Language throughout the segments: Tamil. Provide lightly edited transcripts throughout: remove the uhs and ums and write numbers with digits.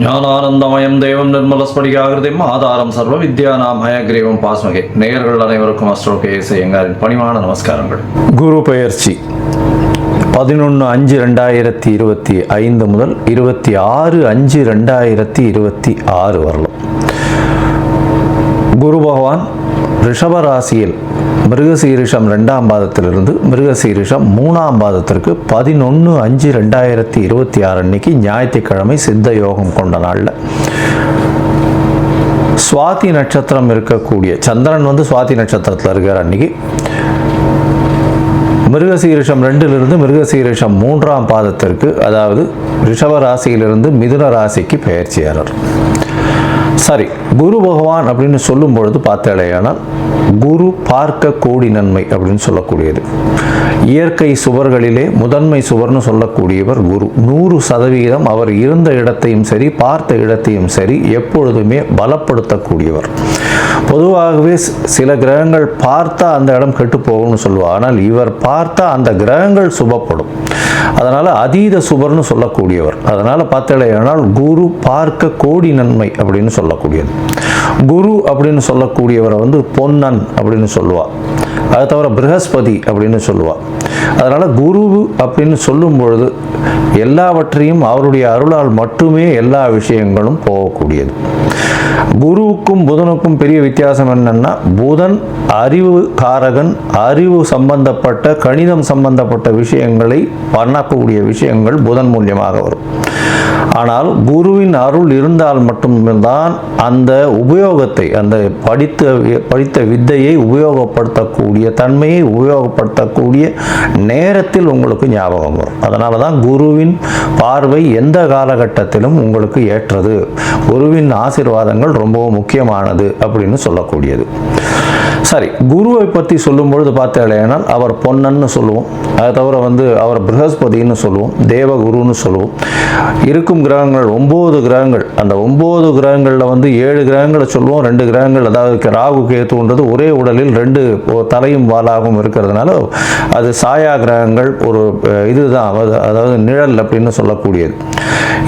ஞானானந்தமயம் தேவம் நிர்மலஸ்படிகாகிருதிம் ஆதாரம் சர்வ வித்யானாம் ஹயக்ரீவம் பாஸ்மகே. நேயர்கள் அனைவருக்கும் அஸ்ட்ரோகேஎஸ் ஐயங்காரின் பணிவான நமஸ்காரங்கள். குரு பெயர்ச்சி 11/5/2025 முதல் 26/5/2026 வரலாம். குரு பகவான் ரிஷபராசியில் மிருகசீரிஷம் 2ஆம் பாதத்திலிருந்து மிருகசீரிஷம் 3ஆம் பாதத்திற்கு 11/5/2026 அன்னைக்கு ஞாயிற்றுக்கிழமை சித்த யோகம் கொண்ட நாளில் சுவாதி நட்சத்திரம் இருக்கக்கூடிய சந்திரன் சுவாதி நட்சத்திரத்தில் இருக்கிற அன்னைக்கு மிருகசீரிஷம் 2லிருந்து மிருகசீரிஷம் 3ஆம் பாதத்திற்கு, அதாவது ரிஷபராசியிலிருந்து மிதுன ராசிக்கு பெயர்ச்சியாளர். சரி, குரு பகவான் அப்படின்னு சொல்லும் பொழுது பார்த்தேனால் குரு பார்க்க கோடி நன்மை அப்படின்னு சொல்லக்கூடியது. இயற்கை சுவர்களிலே முதன்மை சுவர்னு சொல்லக்கூடியவர் குரு. 100% அவர் இருந்த இடத்தையும் சரி பார்த்த இடத்தையும் சரி எப்பொழுதுமே பலப்படுத்தக்கூடியவர். பொதுவாகவே சில கிரகங்கள் பார்த்தா அந்த இடம் கெட்டு போகும்னு சொல்லுவார். ஆனால் இவர் பார்த்தா அந்த கிரகங்கள் சுபப்படும். அதனால் அதீத சுபர்னு சொல்லக்கூடியவர். அதனால் பார்த்தேனால் குரு பார்க்க கோடி நன்மை அப்படின்னு சொல்லக்கூடியது. குரு அப்படின்னு சொல்லக்கூடியவரை பொன்னன் அப்படின்னு சொல்லுவாள். அதை தவிர ப்ரஹஸ்பதி அப்படின்னு சொல்லுவாள். அதனால் குரு அப்படின்னு சொல்லும் பொழுது எல்லாவற்றையும் அவருடைய அருளால் மட்டுமே எல்லா விஷயங்களும் போகக்கூடியது. குருவுக்கும் புதனுக்கும் பெரிய வித்தியாசம் என்னன்னா, புதன் அறிவு காரகன், அறிவு சம்பந்தப்பட்ட கணிதம் சம்பந்தப்பட்ட விஷயங்களை பண்ணக்கூடிய விஷயங்கள் புதன் மூலியமாக வரும். ஆனால் குருவின் அருள் இருந்தால் மட்டும்தான் அந்த உபயோகத்தை, அந்த படித்த வித்தையை உபயோகப்படுத்தக்கூடிய தன்மையை உபயோகப்படுத்தக்கூடிய நேரத்தில் உங்களுக்கு ஞாபகம் வரும். அதனால தான் குருவின் பார்வை எந்த காலகட்டத்திலும் உங்களுக்கு ஏற்றது. குருவின் ஆசீர்வாதங்கள் ரொம்பவும் முக்கியமானது அப்படின்னு சொல்லக்கூடியது. சரி, குருவை பற்றி சொல்லும் பொழுது பார்த்தேனால் அவர் பொன்னன்னு சொல்லுவோம். அதை தவிர அவர் ப்ரஹஸ்பதினு சொல்லுவோம், தேவகுருன்னு சொல்லுவோம். இருக்கும் கிரகங்கள் 9 கிரகங்கள். அந்த 9 கிரகங்களில் 7 கிரகங்களை சொல்லுவோம். 2 கிரகங்கள், அதாவது ராகு கேத்துன்றது ஒரே உடலில் 2 தலையும் வாலாகவும் இருக்கிறதுனால அது சாயா கிரகங்கள். ஒரு இதுதான், அதாவது நிழல் அப்படின்னு சொல்லக்கூடியது.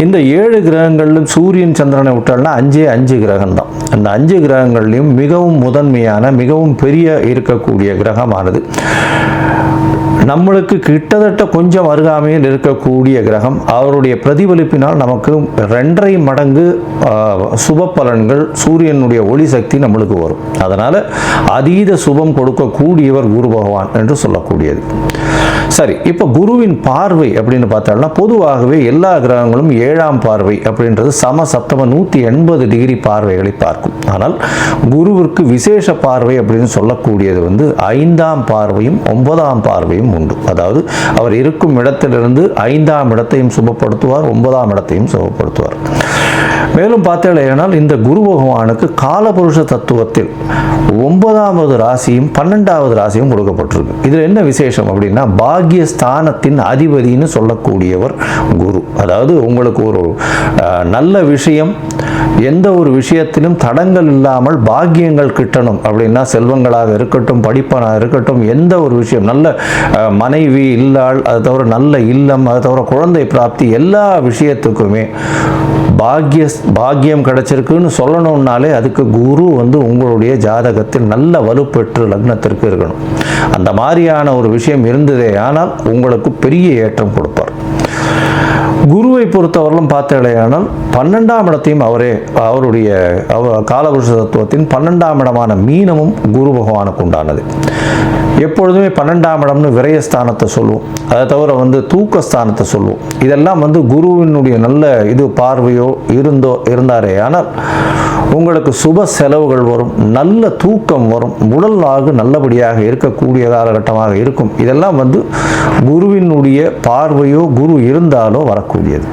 இந்த 7 கிரகங்களிலும் சூரியன் சந்திரனை விட்டால்னா 5 கிரகம் தான். அந்த 5 கிரகங்கள்லையும் மிகவும் முதன்மையான மிகவும் பெரிய இருக்கக்கூடிய கிரகமானது நம்மளுக்கு கிட்டத்தட்ட கொஞ்சம் அருகாமையில் இருக்கக்கூடிய கிரகம். அவருடைய பிரதிபலிப்பினால் நமக்கு 2.5 மடங்கு சுப பலன்கள், சூரியனுடைய ஒளி சக்தி நம்மளுக்கு வரும். அதனால் அதீத சுபம் கொடுக்கக்கூடியவர் குரு பகவான் என்று சொல்லக்கூடியது. சரி, இப்போ குருவின் பார்வை அப்படின்னு பார்த்தாலும் பொதுவாகவே எல்லா கிரகங்களும் 7ஆம் பார்வை அப்படின்றது சமசப்தம 180 டிகிரி பார்வைகளை பார்க்கும். ஆனால் குருவிற்கு விசேஷ பார்வை அப்படின்னு சொல்லக்கூடியது 5ஆம் பார்வையும் 9ஆம் பார்வையும் உண்டு. அதாவது அவர் இருக்கும் இடத்திலிருந்து 5ஆம் இடத்தையும் சுபப்படுத்துவார், 9ஆம் இடத்தையும் சுபப்படுத்துவார். மேலும் பார்த்தேனால் இந்த குரு பகவானுக்கு காலபுருஷ தத்துவத்தில் 9வது ராசியும் 12வது ராசியும் கொடுக்கப்பட்டிருக்கு. இதில் என்ன விசேஷம் அப்படின்னா, பாக்யஸ்தானத்தின் அதிபதினு சொல்லக்கூடியவர் குரு. அதாவது உங்களுக்கு ஒரு நல்ல விஷயம், எந்த ஒரு விஷயத்திலும் தடங்கள் இல்லாமல் பாக்கியங்கள் கிட்டணும் அப்படின்னா, செல்வங்களாக இருக்கட்டும், படிப்பனாக இருக்கட்டும், எந்த ஒரு விஷயம், நல்ல மனைவி இல்லாள், அதை தவிர நல்ல இல்லம், அதை தவிர குழந்தை பிராப்தி, எல்லா விஷயத்துக்குமே பாக்கியம் கிடைச்சிருக்குன்னு சொல்லணும்னாலே அதுக்கு குரு உங்களுடைய ஜாதகத்தில் நல்ல வலுப்பெற்று லக்னத்திற்கு இருக்கணும். அந்த மாதிரியான ஒரு விஷயம் இருந்ததே ஆனால் உங்களுக்கு பெரிய ஏற்றம் கொடுப்பார். குருவை பொறுத்தவரையிலும் பார்த்தேனால் 12ஆம் இடத்தையும் அவருடைய காலபுருஷ தத்துவத்தின் 12ஆம் இடமான மீனமும் குரு பகவானுக்கு உண்டானது. எப்பொழுதுமே 12ஆம் இடம்னு விரயஸ்தானத்தை சொல்லுவோம். அதை தவிர தூக்கஸ்தானத்தை சொல்லுவோம். இதெல்லாம் குருவினுடைய நல்ல பார்வையோ இருந்தாரே ஆனால் உங்களுக்கு சுப செலவுகள் வரும், நல்ல தூக்கம் வரும், உடலாக நல்லபடியாக இருக்கக்கூடிய காலகட்டமாக இருக்கும். இதெல்லாம் குருவினுடைய பார்வையோ குரு இருந்தாலோ வரக்கூடியது.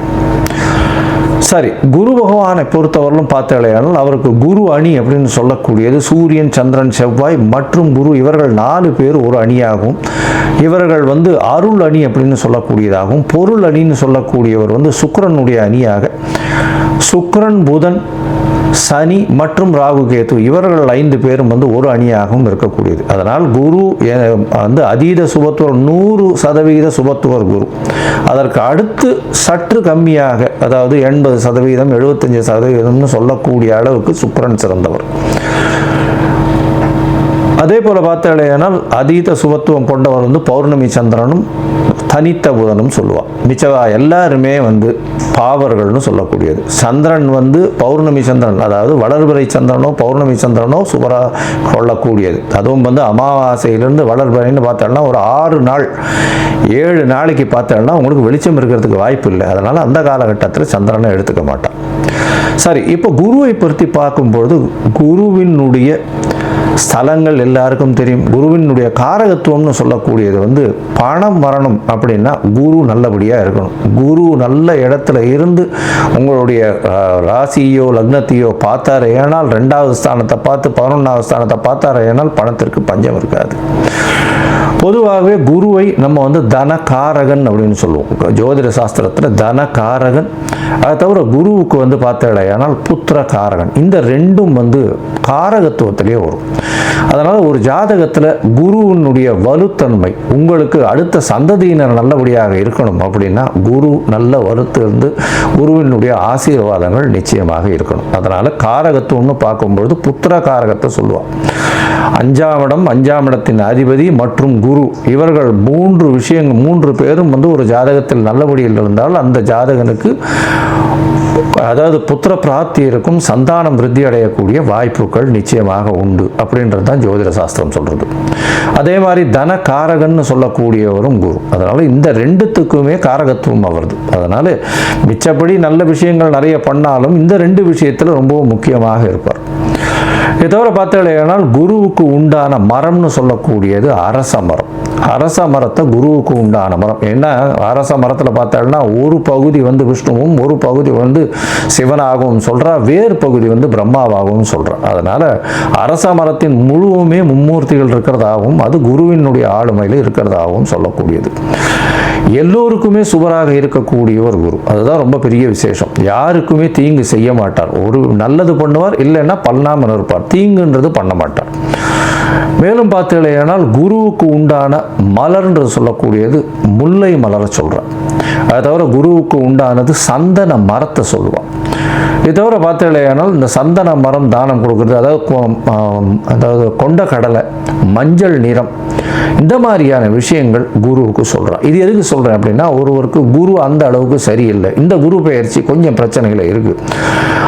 சரி, குரு பகவானை பொறுத்தவரையிலும் பார்த்தேனால் அவருக்கு குரு அணி அப்படின்னு சொல்லக்கூடியது சூரியன், சந்திரன், செவ்வாய் மற்றும் குரு, இவர்கள் 4 பேர் ஒரு அணியாகவும், இவர்கள் அருள் அணி அப்படின்னு சொல்லக்கூடியதாகவும், பொருள் அணின்னு சொல்லக்கூடியவர் சுக்கிரனுடைய அணியாக, சுக்கிரன், புதன், சனி மற்றும் ராகு கேது இவர்கள் 5 பேரும் ஒரு அணியாகவும் இருக்கக்கூடியது. அதனால் குரு அதீத சுபத்துவர் 100% சுபத்துவர் குரு. அதற்கு அடுத்து சற்று கம்மியாக, அதாவது 80%, 75% சொல்லக்கூடிய அளவுக்கு சுக்கிரன் சிறந்தவர். அதே போல் பார்த்தாலேயானால் அதீத சுபத்துவம் கொண்டவர் வந்து பௌர்ணமி சந்திரனும் தனித்த புதனும் சொல்லுவாள். மிச்சவா எல்லாருமே வந்து பாவர்கள்னு சொல்லக்கூடியது. சந்திரன் வந்து பௌர்ணமி சந்திரன், அதாவது வளர்பிறை சந்திரனோ பௌர்ணமி சந்திரனோ சுபராக கொள்ளக்கூடியது. அதுவும் வந்து அமாவாசையிலிருந்து வளர்பிறைன்னு பார்த்தோம்னா ஒரு 6 நாள் 7 நாளைக்கு பார்த்தோம்னா உங்களுக்கு வெளிச்சம் இருக்கிறதுக்கு வாய்ப்பு இல்லை. அதனால் அந்த காலகட்டத்தில் சந்திரனை எடுத்துக்க மாட்டான். சரி, இப்போ குருவை பற்றி பார்க்கும்பொழுது குருவினுடைய ஸ்தலங்கள் எல்லாருக்கும் தெரியும். குருவினுடைய காரகத்துவம்னு சொல்லக்கூடியது வந்து பணம் வரணும் அப்படின்னா குரு நல்லபடியாக இருக்கணும். குரு நல்ல இடத்துல இருந்து உங்களுடைய ராசியோ லக்னத்தையோ பார்த்தாரு ஏனால் 2வது ஸ்தானத்தை பார்த்து 11வது ஸ்தானத்தை பார்த்தாரு ஏனால் பணத்திற்கு பஞ்சம் இருக்காது. பொதுவாகவே குருவை நம்ம வந்து தனகாரகன் அப்படின்னு சொல்லுவோம். ஜோதிட சாஸ்திரத்தில் தனகாரகன். அதை தவிர குருவுக்கு வந்து பார்த்தாலேயானால் புத்திர காரகன். இந்த ரெண்டும் வந்து காரகத்துவத்திலே வரும். அதனால் ஒரு ஜாதகத்தில் குருவினுடைய வலுத்தன்மை உங்களுக்கு அடுத்த சந்ததியினர் நல்லபடியாக இருக்கணும் அப்படின்னா குரு நல்ல வலுத்திருந்து குருவினுடைய ஆசீர்வாதங்கள் நிச்சயமாக இருக்கணும். அதனால் காரகத்துவம்னு பார்க்கும்பொழுது புத்திர காரகத்தை சொல்லுவாள். 5ஆம் இடம், 5ஆம் இடத்தின் அதிபதி மற்றும் குரு, இவர்கள் 3 பேரும் வந்து ஒரு ஜாதகத்தில் நல்லபடியில் இருந்தால் அந்த ஜாதகனுக்கு அதாவது புத்திர பிராப்தி இருக்கும், சந்தானம் விருத்தி அடையக்கூடிய வாய்ப்புகள் நிச்சயமாக உண்டு அப்படின்றது தான் ஜோதிட சாஸ்திரம் சொல்றது. அதே மாதிரி தன காரகன்னு சொல்லக்கூடியவரும் குரு. அதனால இந்த 2த்துக்குமே காரகத்துவம் வருது. அதனால மிச்சப்படி நல்ல விஷயங்கள் நிறைய பண்ணாலும் இந்த 2 விஷயத்தில் ரொம்பவும் முக்கியமாக இருப்பார். இதை தவிர பார்த்தாலேயானால் குருவுக்கு உண்டான மரம்னு சொல்லக்கூடியது அரச மரம். அரச மரத்தை குருவுக்கு உண்டான மரம். ஏன்னா அரச மரத்தில் பார்த்தாங்கன்னா ஒரு பகுதி வந்து விஷ்ணுவும் ஒரு பகுதி வந்து சிவனாகவும் சொல்கிறா, வேறு பகுதி வந்து பிரம்மாவாகவும் சொல்கிறா. அதனால் அரச மரத்தின் முழுவுமே மும்மூர்த்திகள் இருக்கிறதாகவும் அது குருவினுடைய ஆளுமையில் இருக்கிறதாகவும் சொல்லக்கூடியது. எல்லோருக்குமே சுவராக இருக்கக்கூடியவர் குரு. அதுதான் ரொம்ப பெரிய விசேஷம். யாருக்குமே தீங்கு செய்ய மாட்டார். ஒரு நல்லது பண்ணுவார், இல்லைன்னா பண்ணாமல் இருப்பார். தீங்குன்றது பண்ண மாட்டார். மேலும் பார்த்தீங்களேனால் குருவுக்கு உண்டான மலர்ன்றது சொல்லக்கூடியது முல்லை மலரை சொல்கிறார். அதை தவிர குருவுக்கு உண்டானது சந்தன மரத்தை சொல்லுவான். இதை தவிர பார்த்தீங்களேனால் இந்த சந்தன மரம் தானம் கொடுக்குறது, அதாவது கொண்ட கடலை, மஞ்சள் நிறம், இந்த மாதிரியான விஷயங்கள் குருவுக்கு சொல்கிறான். இது எதுக்கு சொல்கிறேன் அப்படின்னா ஒருவருக்கு குரு அந்த அளவுக்கு சரியில்லை, இந்த குரு பெயர்ச்சி கொஞ்சம் பிரச்சனைகள் இருக்குது,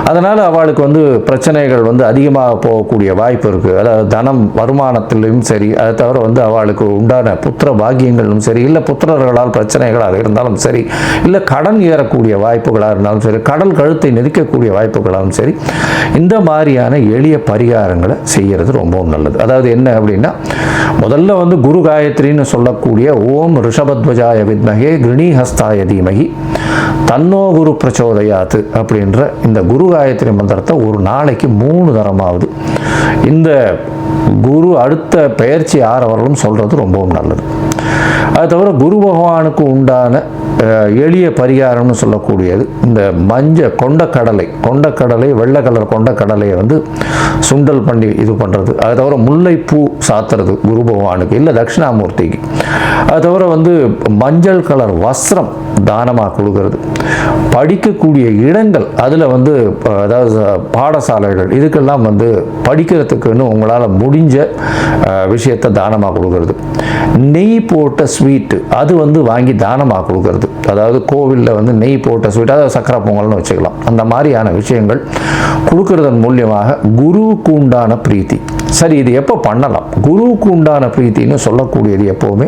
அதனால் அவளுக்கு வந்து பிரச்சனைகள் வந்து அதிகமாக போகக்கூடிய வாய்ப்பு இருக்குது. அதாவது தனம் வருமானத்திலும் சரி, அதை தவிர வந்து அவளுக்கு உண்டான புத்திர பாக்கியங்களும் சரி, இல்லை புத்திரர்களால் பிரச்சனைகளாக இருந்தாலும் சரி, இல்லை கடன் ஏறக்கூடிய வாய்ப்புகளாக இருந்தாலும் சரி, கடல் கழுத்தை நெருக்கக்கூடிய வாய்ப்புகளாகவும் சரி, இந்த மாதிரியான எளிய பரிகாரங்களை செய்கிறது ரொம்பவும் நல்லது. அதாவது என்ன அப்படின்னா முதல்ல வந்து குரு காயத்ரின்னு சொல்லக்கூடிய ஓம் ரிஷபத்வஜாய வித்மகே கிருணிஹஸ்தாய தீமகி தன்னோ குரு பிரச்சோதயாத்து அப்படின்ற இந்த குரு காயத்ரி மந்திரத்தை ஒரு நாளைக்கு 3 தரமாவது இந்த குரு அடுத்த பெயர்ச்சி ஆறவர்களும் சொல்கிறது ரொம்பவும் நல்லது. அது தவிர குரு பகவானுக்கு உண்டான எளிய பரிகாரம்னு சொல்லக்கூடியது இந்த கொண்டக்கடலை வெள்ளை கலர் கொண்டக்கடலையை வந்து சுண்டல் பண்ணி இது பண்ணுறது. அது தவிர முல்லைப்பூ சாத்துறது குரு பகவானுக்கு, இல்லை தட்சிணாமூர்த்திக்கு. அது தவிர வந்து மஞ்சள் கலர் வஸ்திரம் தானமாக கொடுக்கறது. படிக்கக்கூடிய இடங்கள் அதில் வந்து அதாவது பாடசாலைகள் இதுக்கெல்லாம் வந்து படிக்கிறதுக்குன்னு உங்களால் முடிஞ்ச விஷயத்தை தானமாக கொடுக்கறது. நெய் போட்ட ஸ்வீட்டு அது வந்து வாங்கி தானமாக கொடுக்கறது. அதாவது கோவிலில் வந்து நெய் போட்ட ஸ்வீட், அதாவது சக்கரை பொங்கல்னு வச்சுக்கலாம். அந்த மாதிரியான விஷயங்கள் கொடுக்கறதன் மூலியமாக குருவுக்கு உண்டான பிரீத்தி. சரி, இது எப்போ பண்ணலாம்? குருவுக்கு உண்டான பிரீத்தின்னு சொல்லக்கூடியது எப்போவுமே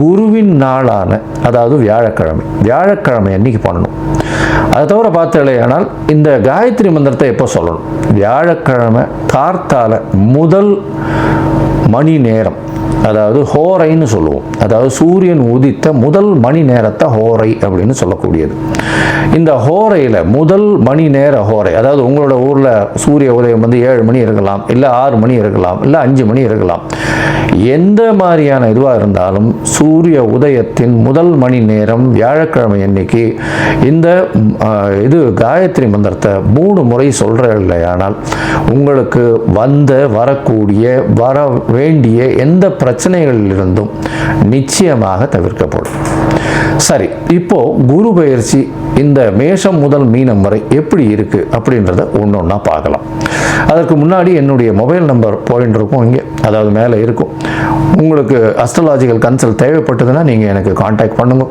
குருவின் நாளான அதாவது வியாழக்கிழமை அன்னைக்கு பண்ணணும். அதை தவிர பார்த்தேனால் இந்த காயத்ரி மந்திரத்தை எப்போ சொல்லணும்? வியாழக்கிழமை கார்த்தால முதல் மணி நேரம், அதாவது ஹோரைன்னு சொல்லுவோம். அதாவது சூரியன் உதித்த முதல் மணி நேரத்தை ஹோரை அப்படின்னு சொல்லக்கூடியது. இந்த ஹோரையில் முதல் மணி நேர ஹோரை, அதாவது உங்களோட ஊரில் சூரிய உதயம் வந்து 7 மணி இருக்கலாம், இல்லை 6 மணி இருக்கலாம், இல்லை 5 மணி இருக்கலாம். எந்த மாதிரியான இதுவாக இருந்தாலும் சூரிய உதயத்தின் முதல் மணி நேரம் வியாழக்கிழமை அன்னைக்கு இந்த இது காயத்ரி மந்திரத்தை 3 முறை சொல்கிற இல்லையானால் உங்களுக்கு வரக்கூடிய வேண்டிய எந்த பிரச்சனைகளிலிருந்தும் நிச்சயமாக தவிர்க்கப்படும். சரி, இப்போ குரு பயிற்சி இந்த மேஷம் முதல் மீனம் வரை எப்படி இருக்கு அப்படின்றத ஒன்றா பார்க்கலாம். அதற்கு முன்னாடி என்னுடைய மொபைல் நம்பர் பாயிண்ட் இருக்கும் இங்கே, அதாவது மேலே இருக்கும். உங்களுக்கு அஸ்ட்ராலாஜிக்கல் கன்சல்ட் தேவைப்பட்டதுன்னா நீங்கள் எனக்கு காண்டாக்ட் பண்ணுங்க.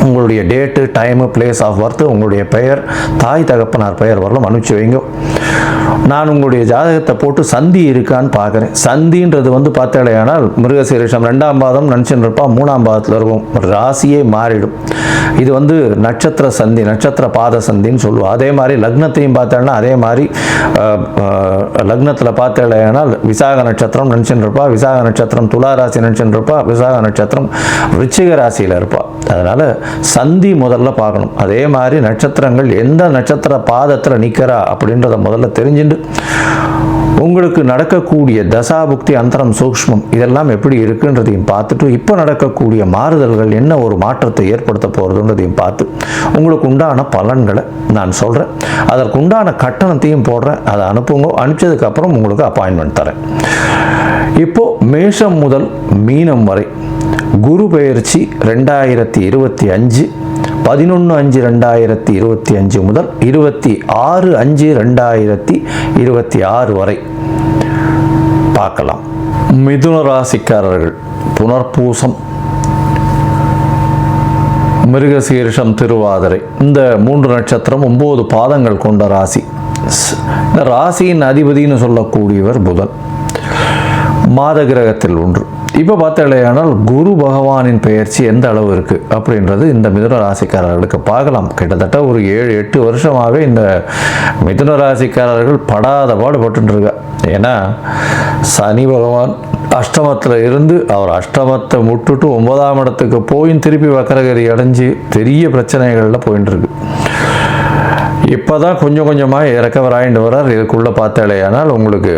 உங்களுடைய date, time, place of birth, உங்களுடைய பெயர், தாய் தகப்பனார் பெயர் வரலாம் அனுப்பிச்சு வைங்க. நான் உங்களுடைய ஜாதகத்தை போட்டு சந்தி இருக்கான்னு பார்க்குறேன். சந்தின்றது வந்து பார்த்தாலேயானால் மிருகசீரிஷம் 2ஆம் பாதம் நினச்சின்னு இருப்பா, 3ஆம் பாதத்தில் இருக்கும், ராசியே மாறிடும். இது வந்து நட்சத்திர சந்தி, நட்சத்திர பாத சந்தின்னு சொல்லுவோம். அதே மாதிரி லக்னத்தையும் பார்த்தாங்கன்னா அதே மாதிரி லக்னத்தில் பார்த்தாலேயானால் விசாக நட்சத்திரம் நினச்சின்னு இருப்பா, விசாக நட்சத்திரம் துலா ராசி நினச்சின்னு இருப்பா, விசாக நட்சத்திரம் விருச்சிக ராசியில் இருப்பா. அதனால் சந்தி முதல்ல பார்க்கணும். அதே மாதிரி நட்சத்திரங்கள் எந்த நட்சத்திர பாதத்தில் நிற்கிறா அப்படின்றத முதல்ல தெரிஞ்சுட்டு உங்களுக்கு நடக்கக்கூடிய தசாபுக்தி, அந்தரம், சூக்ஷ்மம் இதெல்லாம் எப்படி இருக்குன்றதையும் பார்த்துட்டு இப்போ நடக்கக்கூடிய மாறுதல்கள் என்ன ஒரு மாற்றத்தை ஏற்படுத்த போகிறதுன்றதையும் பார்த்து உங்களுக்கு உண்டான பலன்களை நான் சொல்கிறேன். அதற்கு உண்டான கட்டணத்தையும் போடுறேன். அதை அனுப்புங்க. அனுப்பிச்சதுக்கப்புறம் உங்களுக்கு அப்பாயின்மெண்ட் தரேன். இப்போது மேஷம் முதல் மீனம் வரை குரு பெயர்ச்சி 2025 11/5/2025 முதல் 26/5/2026 வரை பார்க்கலாம். மிதுன ராசிக்காரர்கள் புனர்பூசம், மிருகசீரிஷம், திருவாதிரை இந்த 3 நட்சத்திரம் 9 பாதங்கள் கொண்ட ராசி. இந்த ராசியின் அதிபதினு சொல்லக்கூடியவர் புதன், மாத கிரகத்தில் ஒன்று. இப்போ பார்த்தாலேயானால் குரு பகவானின் பெயர்ச்சி எந்த அளவு இருக்குது அப்படின்றது இந்த மிதுன ராசிக்காரர்களுக்கு பார்க்கலாம். கிட்டத்தட்ட ஒரு 7-8 வருஷமாகவே இந்த மிதுன ராசிக்காரர்கள் படாத பாடுபட்டுருக்கா. ஏன்னா சனி பகவான் அஷ்டமத்தில் இருந்து அவர் அஷ்டமத்தை முட்டுட்டு 9ஆம் இடத்துக்கு போய் திருப்பி வக்கரகரி அடைஞ்சு பெரிய பிரச்சனைகளில் போயின்னு இருக்கு. இப்போ தான் கொஞ்சம் கொஞ்சமாக ரெக்கவர் ஆகிட்டு வரார். இதுக்குள்ளே பார்த்தாலேயானால் உங்களுக்கு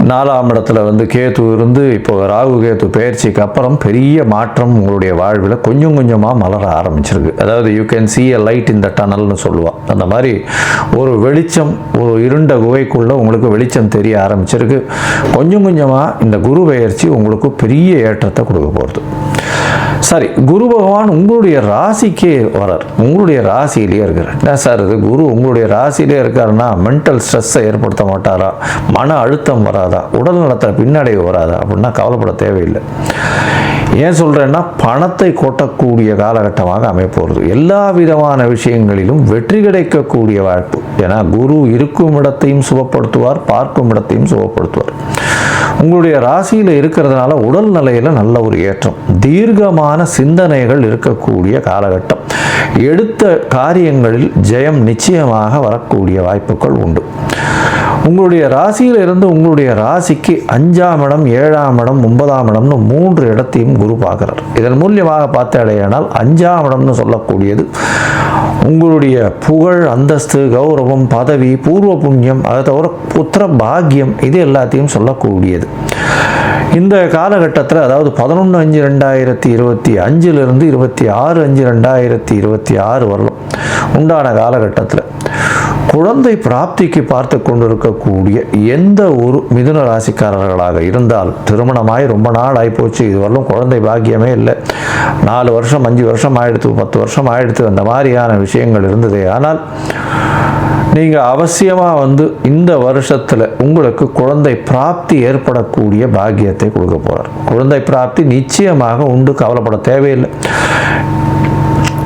4ஆம் இடத்துல வந்து கேத்து இருந்து இப்போ ராகு கேத்து பெயர்ச்சிக்கு அப்புறம் பெரிய மாற்றம் உங்களுடைய வாழ்வில் கொஞ்சம் கொஞ்சமாக மலர ஆரம்பிச்சிருக்கு. அதாவது you can see a light in the tunnelனு சொல்லுவாள். அந்த மாதிரி ஒரு வெளிச்சம், ஒரு இருண்ட குகைக்குள்ளே உங்களுக்கு வெளிச்சம் தெரிய ஆரம்பிச்சிருக்கு. கொஞ்சம் கொஞ்சமாக இந்த குரு பெயர்ச்சி உங்களுக்கு பெரிய ஏற்றத்தை கொடுக்க போகிறது. சரி, குரு பகவான் உங்களுடைய ராசிக்கே வரார், உங்களுடைய ராசியிலே இருக்கிறார். என்ன சார் இது, குரு உங்களுடைய ராசியிலே இருக்காருன்னா மென்டல் ஸ்ட்ரெஸ்ஸை ஏற்படுத்த மாட்டாரா, மன அழுத்தம் வராதா, உடல் நலத்தில் பின்னடைவு வராதா அப்படின்னா கவலைப்பட தேவையில்லை. ஏன் சொல்கிறேன்னா பணத்தை கொட்டக்கூடிய காலகட்டமாக அமைப்போகிறது. எல்லா விதமான விஷயங்களிலும் வெற்றி கிடைக்கக்கூடிய வாய்ப்பு. ஏன்னா குரு இருக்கும் இடத்தையும் சுபப்படுத்துவார், பார்க்கும் இடத்தையும் சுபப்படுத்துவார். உங்களுடைய ராசியில் இருக்கிறதுனால உடல் நிலையில் நல்ல ஒரு ஏற்றம், தீர்க்கமான சிந்தனைகள் இருக்கக்கூடிய காலகட்டம். எடுத்த காரியங்களில் ஜெயம் நிச்சயமாக வரக்கூடிய வாய்ப்புகள் உண்டு. உங்களுடைய ராசியில் இருந்து உங்களுடைய ராசிக்கு 5ஆம் இடம், 7ஆம் இடம், 9ஆம் இடம்னு 3 இடத்தையும் குரு பார்க்குறார். இதன் மூலியமாக பார்த்தாலேயானால் 5ஆம் இடம்னு சொல்லக்கூடியது உங்களுடைய புகழ், அந்தஸ்து, கௌரவம், பதவி, பூர்வ புண்ணியம், அதை தவிர புத்திர பாக்கியம் இது எல்லாத்தையும் சொல்லக்கூடியது. இந்த காலகட்டத்தில் அதாவது 11/5/2025 26/5/2026 வரலாம் உண்டான காலகட்டத்தில் குழந்தை பிராப்திக்கு பார்த்து கொண்டிருக்கக்கூடிய எந்த ஒரு மிதுன ராசிக்காரர்களாக இருந்தால், திருமணமாய் ரொம்ப நாள் ஆகிப்போச்சு, இதுவரையிலும் குழந்தை பாக்கியமே இல்லை, 4 வருஷம் 5 வருஷம் ஆயிடுத்து, 10 வருஷம் ஆயிடுத்து, அந்த மாதிரியான விஷயங்கள் இருந்ததே, ஆனால் நீங்கள் அவசியமாக வந்து இந்த வருஷத்தில் உங்களுக்கு குழந்தை பிராப்தி ஏற்படக்கூடிய பாக்கியத்தை கொடுக்க போகிறார். குழந்தை பிராப்தி நிச்சயமாக உண்டு, கவலைப்பட தேவையில்லை.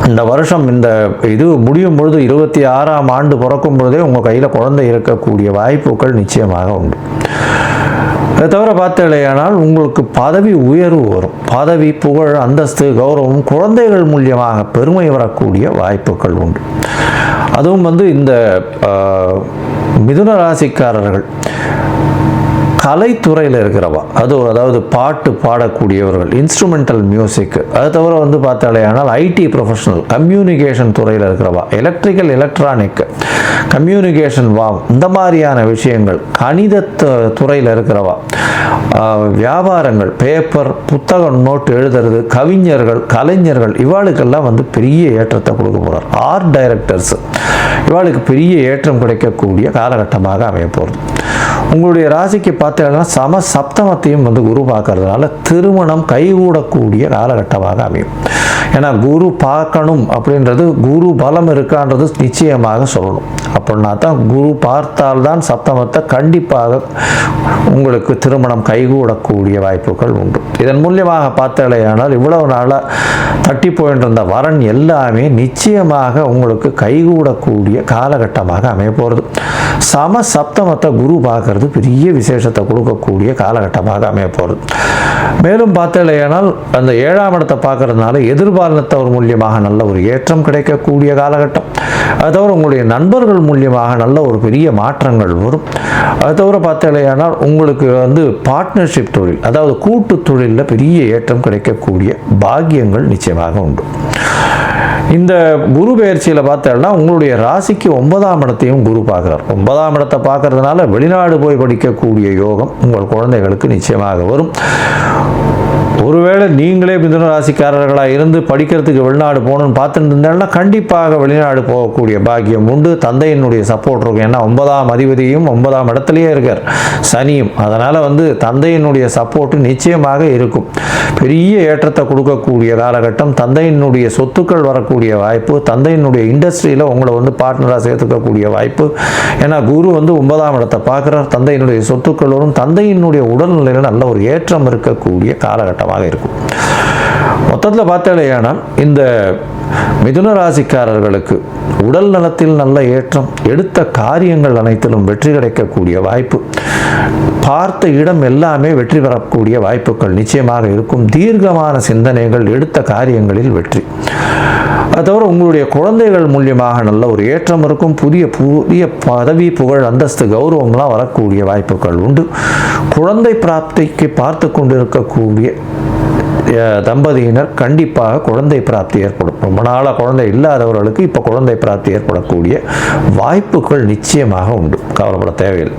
இந்த வருஷம் இந்த இது முடியும் பொழுது 26ஆம் ஆண்டு பிறக்கும் பொழுதே உங்கள் கையில் குழந்தை இருக்கக்கூடிய வாய்ப்புகள் நிச்சயமாக உண்டு. அதை தவிர பார்த்தாலேயானால் உங்களுக்கு பதவி உயர்வு வரும். பதவி, புகழ், அந்தஸ்து, கௌரவம் குழந்தைகள் மூலியமாக பெருமை வரக்கூடிய வாய்ப்புகள் உண்டு. அதுவும் வந்து இந்த மிதுன ராசிக்காரர்கள் கலைத்துறையில் இருக்கிறவா, அதாவது பாட்டு பாடக்கூடியவர்கள், இன்ஸ்ட்ருமெண்டல் மியூசிக், அது தவிர வந்து பார்த்தாலேயானால் ஐடி ப்ரொஃபஷனல், கம்யூனிகேஷன் துறையில் இருக்கிறவா, எலக்ட்ரிக்கல், எலக்ட்ரானிக், கம்யூனிகேஷன் இந்த மாதிரியான விஷயங்கள், கணித துறையில் இருக்கிறவா, வியாபாரங்கள், பேப்பர், புத்தகம், நோட்டு எழுதுறது, கவிஞர்கள், கலைஞர்கள் இவாளுக்கெல்லாம் வந்து பெரிய ஏற்றத்தை கொடுக்க போகிறார். ஆர்ட் டைரக்டர்ஸ் இவாளுக்கு பெரிய ஏற்றம் கிடைக்கக்கூடிய காலகட்டமாக அமைய போகிறது. உங்களுடைய ராசிக்கு பார்த்தீங்கன்னா சம சப்தமத்தையும் வந்து குரு பார்க்கறதுனால திருமணம் கைகூடக்கூடிய காலகட்டமாக அமையும். ஏன்னா குரு பார்க்கணும் அப்படின்றது குரு பலம் இருக்கான்றது நிச்சயமாக சொல்லணும். அப்படின்னா தான் குரு பார்த்தால்தான் சப்தமத்தை கண்டிப்பாக உங்களுக்கு திருமணம் கைகூடக்கூடிய வாய்ப்புகள் உண்டு. இதன் மூலியமாக பார்த்தலையானால் இவ்வளவு நாளாக தட்டி போயிட்டு இருந்த வரன் எல்லாமே நிச்சயமாக உங்களுக்கு கைகூடக்கூடிய காலகட்டமாக அமைய போகிறது. சம சப்தமத்தை குரு பார்க்கறது பெரிய விசேஷத்தை கொடுக்கக்கூடிய காலகட்டமாக அமைய போகிறது. மேலும் பார்த்தலையானால் அந்த 7ஆம் இடத்தை பார்க்கறதுனால எதிர்பாலினத்தவர் மூலியமாக நல்ல ஒரு ஏற்றம் கிடைக்கக்கூடிய காலகட்டம். அது தவிர உங்களுடைய நண்பர்கள் மூலியமாக நல்ல ஒரு பெரிய மாற்றங்கள் வரும். அது தவிர பார்த்தலையானால் உங்களுக்கு வந்து பார்ட்னர்ஷிப் தொழில், அதாவது கூட்டு தொழிலில் பெரிய ஏற்றம் கிடைக்கக்கூடிய பாக்கியங்கள் நிச்சயமாக உண்டு. இந்த குரு பயிற்சியில் பார்த்தோம்னா உங்களுடைய ராசிக்கு 9ஆம் இடத்தையும் குரு பார்க்குறார். 9ஆம் இடத்தை பார்க்கறதுனால வெளிநாடு போய் படிக்கக்கூடிய யோகம் உங்கள் குழந்தைகளுக்கு நிச்சயமாக வரும். ஒருவேளை நீங்களே மிதுன ராசிக்காரர்களாக இருந்து படிக்கிறதுக்கு வெளிநாடு போகணும்னு பார்த்துட்டு இருந்தாங்கன்னா கண்டிப்பாக வெளிநாடு போகக்கூடிய பாக்கியம் உண்டு. தந்தையினுடைய சப்போர்ட் இருக்கும். ஏன்னா 9ஆம் அதிபதியும் 9ஆம் இடத்துலையே இருக்கார், சனியும். அதனால் வந்து தந்தையினுடைய சப்போர்ட்டு நிச்சயமாக இருக்கும். பெரிய ஏற்றத்தை கொடுக்கக்கூடிய காலகட்டம். தந்தையினுடைய சொத்துக்கள் வரக்கூடிய வாய்ப்பு, தந்தையினுடைய இண்டஸ்ட்ரியில் உங்களை வந்து பார்ட்னராக சேர்த்துக்கக்கூடிய வாய்ப்பு. ஏன்னா குரு வந்து 9ஆம் இடத்தை பார்க்குறார். தந்தையினுடைய சொத்துக்கள் வரும். தந்தையினுடைய உடல்நிலையில் நல்ல ஒரு ஏற்றம் இருக்கக்கூடிய காலகட்டமாக இருக்கும். மொத்தத்தில் பார்த்தாலேயானால் இந்த மிதுன ராசிக்காரர்களுக்கு உடல் நலத்தில் நல்ல ஏற்றம், எடுத்த காரியங்கள் அனைத்திலும் வெற்றி கிடைக்கக்கூடிய வாய்ப்பு, பார்த்த இடம் எல்லாமே வெற்றி பெறக்கூடிய வாய்ப்புகள் நிச்சயமாக இருக்கும். தீர்க்கமான சிந்தனைகள், எடுத்த காரியங்களில் வெற்றி. அது தவிர உங்களுடைய குழந்தைகள் மூலியமாக நல்ல ஒரு ஏற்றம் இருக்கும். புதிய பதவி, புகழ், அந்தஸ்து, கௌரவம்லாம் வரக்கூடிய வாய்ப்புகள் உண்டு. குழந்தை பிராப்திக்கு பார்த்து கொண்டிருக்கக்கூடிய தம்பதியினர் கண்டிப்பாக குழந்தை பிராப்தி ஏற்படும். ரொம்ப நாளாக குழந்தை இல்லாதவர்களுக்கு இப்போ குழந்தை பிராப்தி ஏற்படக்கூடிய வாய்ப்புகள் நிச்சயமாக உண்டு. கவலைப்பட தேவையில்லை.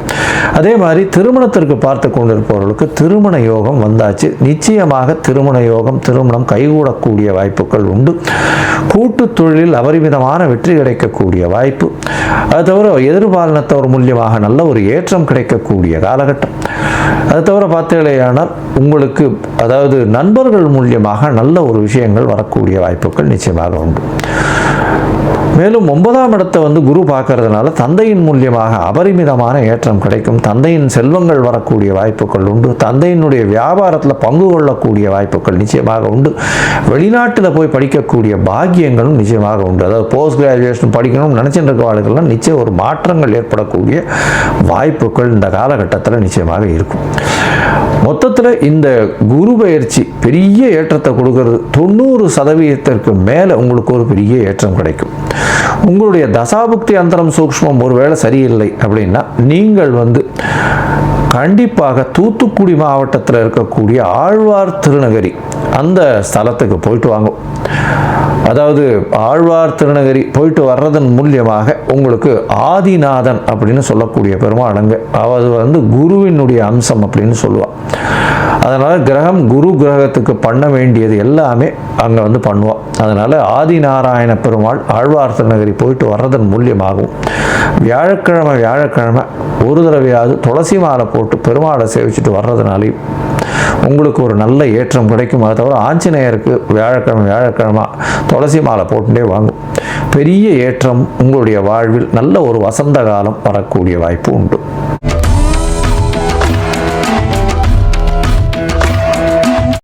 அதே மாதிரி திருமணத்திற்கு பார்த்து கொண்டிருப்பவர்களுக்கு திருமண யோகம் வந்தாச்சு. நிச்சயமாக திருமண யோகம், திருமணம் கைகூடக்கூடிய வாய்ப்புகள் உண்டு. கூட்டு தொழிலில் அபரிமிதமான வெற்றி கிடைக்கக்கூடிய வாய்ப்பு. அது தவிர எதிர்பாலினத்தவர் மூலியமாக நல்ல ஒரு ஏற்றம் கிடைக்கக்கூடிய காலகட்டம். அது தவிர பார்த்தீங்களேயானால் உங்களுக்கு அதாவது நண்பர்கள் மூலியமாக நல்ல ஒரு விஷயங்கள் வரக்கூடிய வாய்ப்புகள் நிச்சயமாக உண்டு. மேலும் 9ஆம் இடத்தை வந்து குரு பார்க்கறதுனால தந்தையின் மூலியமாக அபரிமிதமான ஏற்றம் கிடைக்கும். தந்தையின் செல்வங்கள் வரக்கூடிய வாய்ப்புகள் உண்டு. தந்தையினுடைய வியாபாரத்தில் பங்கு கொள்ளக்கூடிய வாய்ப்புகள் நிச்சயமாக உண்டு. வெளிநாட்டில் போய் படிக்கக்கூடிய பாக்கியங்களும் நிச்சயமாக உண்டு. அதாவது போஸ்ட் கிராஜுவேஷன் படிக்கணும்னு நினச்சிட்டு இருக்க வாழ்க்கைலாம் நிச்சயம் ஒரு மாற்றங்கள் ஏற்படக்கூடிய வாய்ப்புகள் இந்த காலகட்டத்தில் நிச்சயமாக இருக்கும். மொத்தத்தில் இந்த குரு பயிற்சி பெரிய ஏற்றத்தை கொடுக்கறது. 90% மேலே உங்களுக்கு ஒரு பெரிய ஏற்றம் கிடைக்கும். உங்களுடைய தசாபுக்தி அந்தரம் சூக்ஷ்மம் ஒருவேளை சரியில்லை அப்படின்னா நீங்கள் வந்து கண்டிப்பாக தூத்துக்குடி மாவட்டத்தில் இருக்கக்கூடிய ஆழ்வார் திருநகரி அந்த ஸ்தலத்துக்கு போயிட்டு வாங்க. அதாவது ஆழ்வார் திருநகரி போயிட்டு வர்றதன் மூலியமாக உங்களுக்கு ஆதிநாதன் அப்படின்னு சொல்லக்கூடிய பெருமாளங்க, அவர் வந்து குருவினுடைய அம்சம் அப்படின்னு சொல்லுவாள். அதனால் கிரகம் குரு கிரகத்துக்கு பண்ண வேண்டியது எல்லாமே அங்கே வந்து பண்ணுவாள். அதனால் ஆதிநாராயண பெருமாள் ஆழ்வார் திருநகரி போயிட்டு வர்றதன் மூலியமாகவும் வியாழக்கிழமை ஒரு தடவையாவது துளசி மாலை போட்டு பெருமாளை சேவிச்சுட்டு வர்றதுனாலையும் உங்களுக்கு ஒரு நல்ல ஏற்றம் கிடைக்கும். அதை தவிர ஆஞ்சநேயருக்கு வியாழக்கிழமை துளசி மாலை போட்டுட்டே வாங்கும். பெரிய ஏற்றம் உங்களுடைய வாழ்வில் நல்ல ஒரு வசந்த காலம் வரக்கூடிய வாய்ப்பு உண்டு.